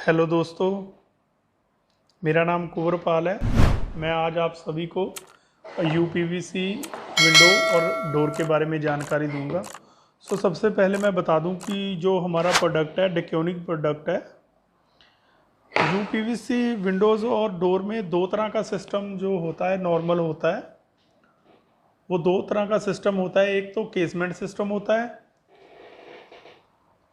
Hello दोस्तों, मेरा नाम कुंवरपाल है। मैं आज आप सभी को यूपीवीसी विंडो और डोर के बारे में जानकारी दूंगा। सबसे पहले मैं बता दूं कि जो हमारा प्रोडक्ट है डेक्योनिक प्रोडक्ट है। यूपीवीसी विंडोज़ और डोर में दो तरह का सिस्टम जो होता है नॉर्मल होता है। वो दो तरह का सिस्टम होता है, एक तो केसमेंट सिस्टम होता है।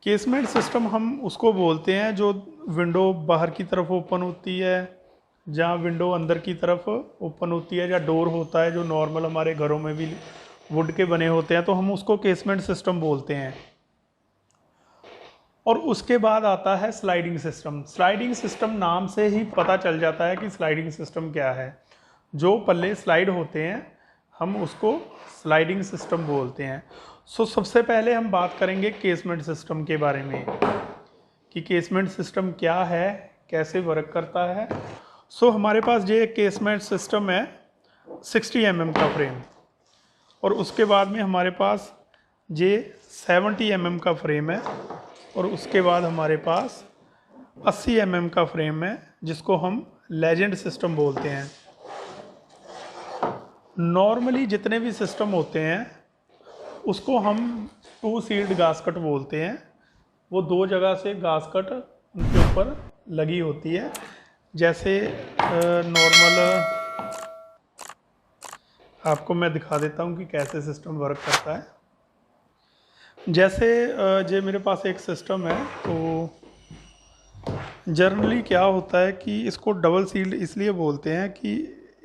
केसमेंट सिस्टम हम उसको बोलते हैं जो विंडो बाहर की तरफ ओपन होती है, जहाँ विंडो अंदर की तरफ ओपन होती है, या डोर होता है जो नॉर्मल हमारे घरों में भी वुड के बने होते हैं, तो हम उसको केसमेंट सिस्टम बोलते हैं। और उसके बाद आता है स्लाइडिंग सिस्टम। स्लाइडिंग सिस्टम नाम से ही पता चल जाता है कि स्लाइडिंग सिस्टम क्या है। जो पल्ले स्लाइड होते हैं हम उसको स्लाइडिंग सिस्टम बोलते हैं। सबसे पहले हम बात करेंगे केसमेंट सिस्टम के बारे में कि केसमेंट सिस्टम क्या है, कैसे वर्क करता है। हमारे पास ये केसमेंट सिस्टम है 60 mm का फ्रेम, और उसके बाद में हमारे पास ये 70 mm का फ्रेम है, और उसके बाद हमारे पास 80 mm का फ्रेम है जिसको हम लेजेंड सिस्टम बोलते हैं। नॉर्मली जितने भी सिस्टम होते हैं उसको हम टू सील्ड गास्कट बोलते हैं। वो दो जगह से गास्कट उनके ऊपर लगी होती है। जैसे नॉर्मल आपको मैं दिखा देता हूँ कि कैसे सिस्टम वर्क करता है। जैसे ये मेरे पास एक सिस्टम है, तो जनरली क्या होता है कि इसको डबल सील्ड इसलिए बोलते हैं कि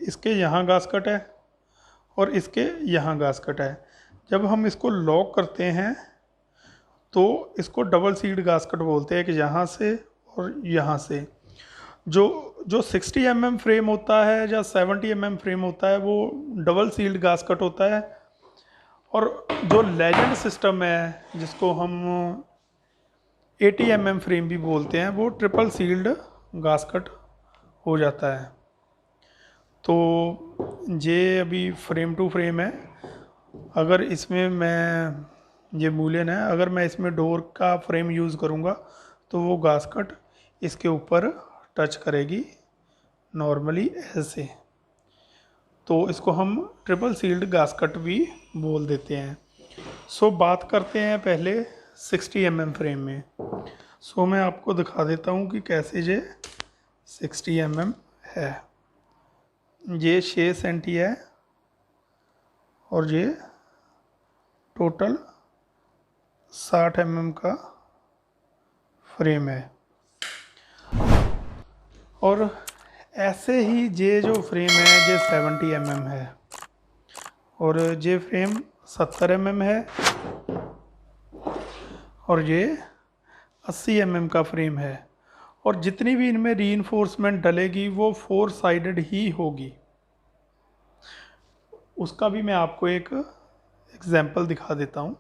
इसके यहाँ गास्कट है और इसके यहाँ गास्कट है। जब हम इसको लॉक करते हैं तो इसको डबल सील्ड गास्कट बोलते हैं कि यहाँ से और यहाँ से। जो जो 60 mm फ्रेम होता है या 70 mm फ्रेम होता है वो डबल सील्ड गास्कट होता है। और जो लेजेंड सिस्टम है जिसको हम 80 mm फ्रेम भी बोलते हैं वो ट्रिपल सील्ड गास्कट हो जाता है। तो ये अभी फ्रेम टू फ्रेम है। अगर इसमें मैं ये बूलियन है, अगर मैं इसमें डोर का फ्रेम यूज़ करूँगा तो वो गास्कट इसके ऊपर टच करेगी नॉर्मली ऐसे। तो इसको हम ट्रिपल सील्ड गास्कट भी बोल देते हैं। बात करते हैं पहले 60 mm फ्रेम में। मैं आपको दिखा देता हूँ कि कैसे ये 60 mm है। ये 6 सेंटी है और ये टोटल 60 mm का फ्रेम है। और ऐसे ही ये जो फ्रेम है ये 70 mm है, और ये फ्रेम 70 mm है, और ये 80 mm का फ्रेम है। और जितनी भी इनमें रीइंफोर्समेंट डलेगी वो 4 साइडेड ही होगी। उसका भी मैं आपको एक एग्जाम्पल दिखा देता हूँ।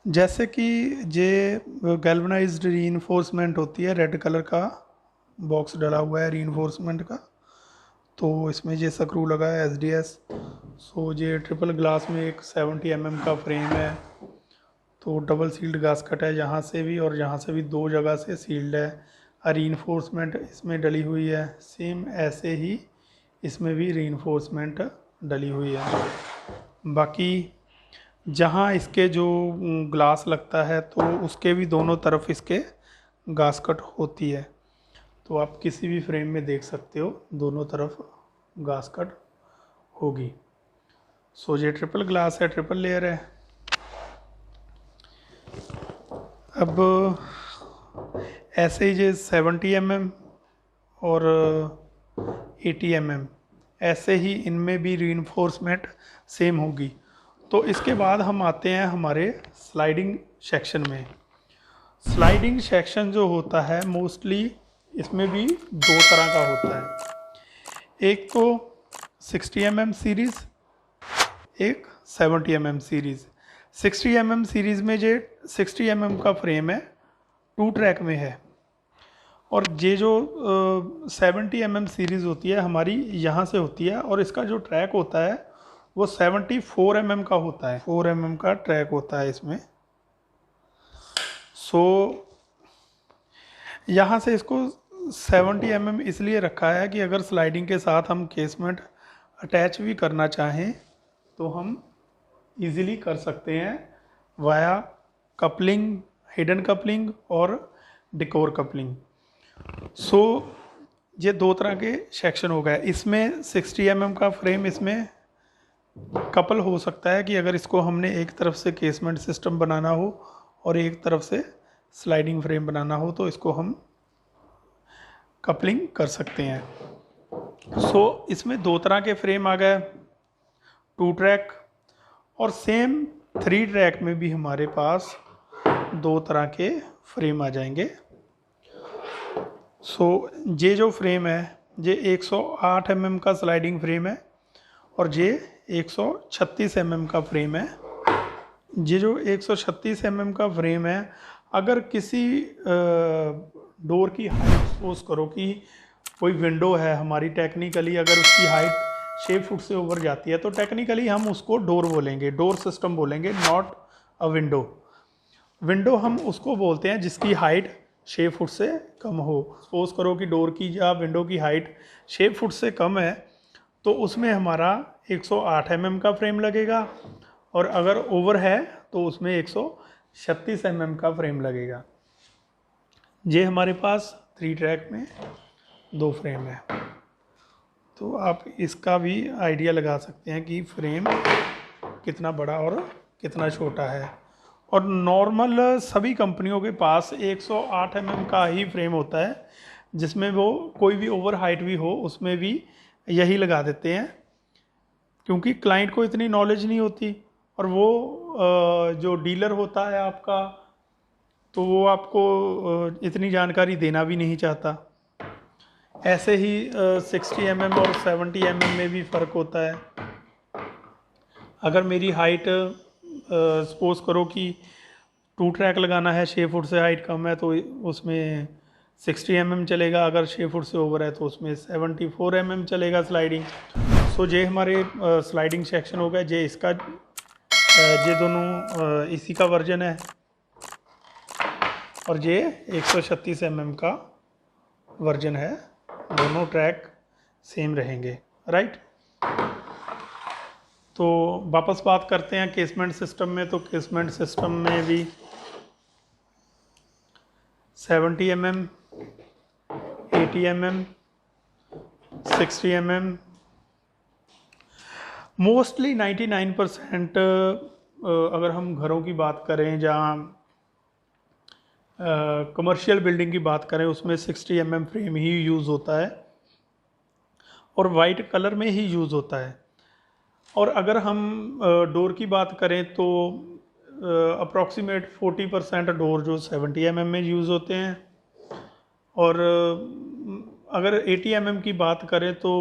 जैसे कि ये गैल्वनाइज्ड रीइंफोर्समेंट होती है, रेड कलर का बॉक्स डला हुआ है रीइंफोर्समेंट का, तो इसमें ये स्क्रू लगा है SDS। ये ट्रिपल ग्लास में एक 70 mm का फ्रेम है, तो डबल सील्ड गास्कट है यहाँ से भी और यहाँ से भी, दो जगह से सील्ड है। रीइंफोर्समेंट इसमें डली हुई है, सेम ऐसे ही इसमें भी रीइंफोर्समेंट डली हुई है। बाकी जहाँ इसके जो ग्लास लगता है तो उसके भी दोनों तरफ इसके गास्कट होती है। तो आप किसी भी फ्रेम में देख सकते हो दोनों तरफ गास्कट होगी। ये ट्रिपल ग्लास है, ट्रिपल लेयर है। अब ऐसे ही ये 70 mm और 80 mm ऐसे ही इनमें भी रीइंफोर्समेंट सेम होगी। तो इसके बाद हम आते हैं हमारे स्लाइडिंग सेक्शन में। स्लाइडिंग सेक्शन जो होता है मोस्टली इसमें भी दो तरह का होता है। एक तो 60 mm सीरीज़, एक 70 mm सीरीज़। 60 mm सीरीज़ में ये 60 mm का फ्रेम है, 2 ट्रैक में है। और ये जो 70 mm सीरीज़ होती है हमारी यहाँ से होती है, और इसका जो ट्रैक होता है वो 74 mm का होता है। 4 mm का ट्रैक होता है इसमें। यहाँ से इसको 70 mm इसलिए रखा है कि अगर स्लाइडिंग के साथ हम केसमेंट अटैच भी करना चाहें तो हम इजीली कर सकते हैं वाया कपलिंग, हिडन कपलिंग और डिकोर कपलिंग। सो ये दो तरह के सेक्शन हो गए। इसमें 60 mm का फ्रेम इसमें कपल हो सकता है कि अगर इसको हमने एक तरफ से केसमेंट सिस्टम बनाना हो और एक तरफ से स्लाइडिंग फ्रेम बनाना हो तो इसको हम कपलिंग कर सकते हैं। सो इसमें दो तरह के फ्रेम आ गए, 2 ट्रैक, और सेम 3 ट्रैक में भी हमारे पास दो तरह के फ्रेम आ जाएंगे। सो ये जो फ्रेम है ये 108 mm का स्लाइडिंग फ्रेम है और ये 136 mm का फ्रेम है। ये जो 136 mm का फ्रेम है, अगर किसी डोर की हाइट सपोज करो कि कोई विंडो है हमारी, टेक्निकली अगर उसकी हाइट 6 फुट से ऊपर जाती है तो टेक्निकली हम उसको डोर बोलेंगे, डोर सिस्टम बोलेंगे, नॉट अ विंडो। विंडो हम उसको बोलते हैं जिसकी हाइट 6 फुट से कम हो। सपोज करो कि डोर की या विंडो की हाइट 6 फुट से कम है तो उसमें हमारा 108 mm का फ्रेम लगेगा, और अगर ओवर है तो उसमें 136 mm का फ्रेम लगेगा। ये हमारे पास 3 ट्रैक में 2 फ्रेम है। तो आप इसका भी आइडिया लगा सकते हैं कि फ्रेम कितना बड़ा और कितना छोटा है। और नॉर्मल सभी कंपनियों के पास 108 mm का ही फ्रेम होता है, जिसमें वो कोई भी ओवर हाइट भी हो उसमें भी यही लगा देते हैं, क्योंकि क्लाइंट को इतनी नॉलेज नहीं होती और वो जो डीलर होता है आपका तो वो आपको इतनी जानकारी देना भी नहीं चाहता। ऐसे ही 60 mm और 70 mm में भी फ़र्क होता है। अगर मेरी हाइट सपोज करो कि 2 ट्रैक लगाना है, 6 फुट से हाइट कम है तो उसमें 60 mm चलेगा, अगर 6 फुट से ओवर है तो उसमें 74 mm चलेगा स्लाइडिंग। सो ये हमारे स्लाइडिंग सेक्शन हो गया। ये इसका ये दोनों इसी का वर्जन है और ये 136 mm का वर्जन है, दोनों ट्रैक सेम रहेंगे, राइट। तो वापस बात करते हैं केसमेंट सिस्टम में। तो केसमेंट सिस्टम में भी 70 mm, 80 mm, 60 mm, मोस्टली 99% अगर हम घरों की बात करें, जहाँ कमर्शियल बिल्डिंग की बात करें, उसमें 60 mm फ्रेम ही यूज़ होता है और वाइट कलर में ही यूज़ होता है। और अगर हम डोर की बात करें तो अप्रॉक्सीमेट 40% डोर जो 70 mm में यूज़ होते हैं, और अगर 80 mm की बात करें तो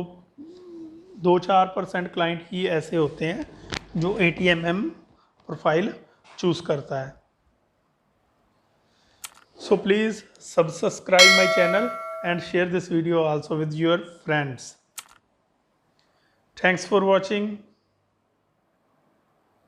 2-4% क्लाइंट ही ऐसे होते हैं जो 80 mm प्रोफाइल चूज़ करता है। So please subscribe my channel and share this video also with your friends. Thanks for watching.